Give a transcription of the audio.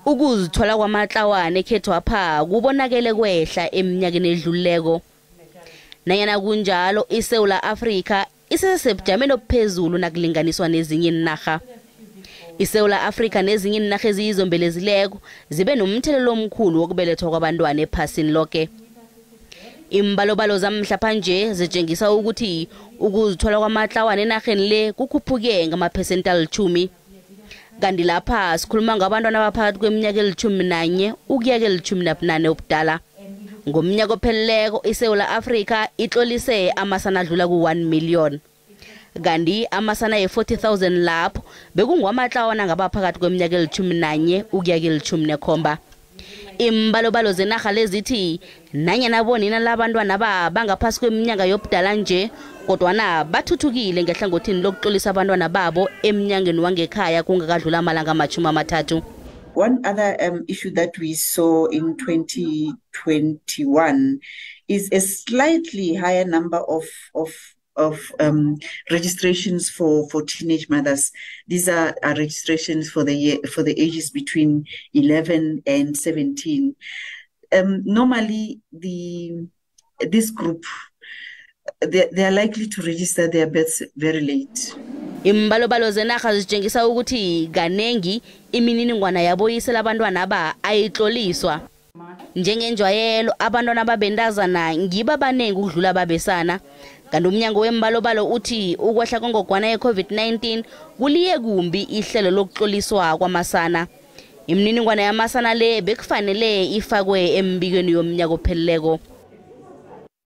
Ukuzithwala kwamatlawana ekhethu apha kubonakele kwehla eminyakeni edluleko. Nanyana kunjalo iSouth Africa isesebujameni ophezulu nakulinganiswa nezinye inarha. iSouth Africa nezinye inarha eziyizombelezileko zibe nomthelelo omkhulu wokubelethwa kwabantwana ephasini lonke. Iimbalobalo zamhlapha nje zitshengisa ukuthi ukuzithwala kwamatlawana enarheni le kukhuphuke ngamaphesenti ali-10. Kanti lapha sikhuluma ngabantwana abaphakathi kweminyaka eli-11 ukuya kweli-18 obudala. Ngomnyaka ophelileko iSouth Africa itlolise amasana adlula ku-1 million. Kanti amasana ye-40,000 lapho bekungwamatlawana ngabaphakathi kweminyaka eli-11 ukuya kweli-17. Iimbalobalo zenarha lezithi nanyana bonina labantwana bangaphasi kweminyaka yobudala nje kodwana bathuthukile ngehlangothini lokutlolisa abantwana babo eminyangeni wangekhaya kungakadlula amalanga ama-30. One other issue that we saw in 2021 is a slightly higher number of registrations for teenage mothers. These are registrations for the ages between 11 and 17. Normally, this group they are likely to register their births very late. Iimbalobalo zenarha zitshengisa ukuthi kanengi imininingwana yaboyisela abantwana aba ayitloliswa. Njengenjwayelo abantwana ababentazana ngibo abanengi ukudlula ababesana. Kanti umnyango weembalobalo uthi ukwehla kongogwana ye-COVID-19 kuliye kumbi ihlelo lokutloliswa kwamasana. Imininingwana yamasana le bekufanele ifakwe embikweni yomnyaka ophelileko.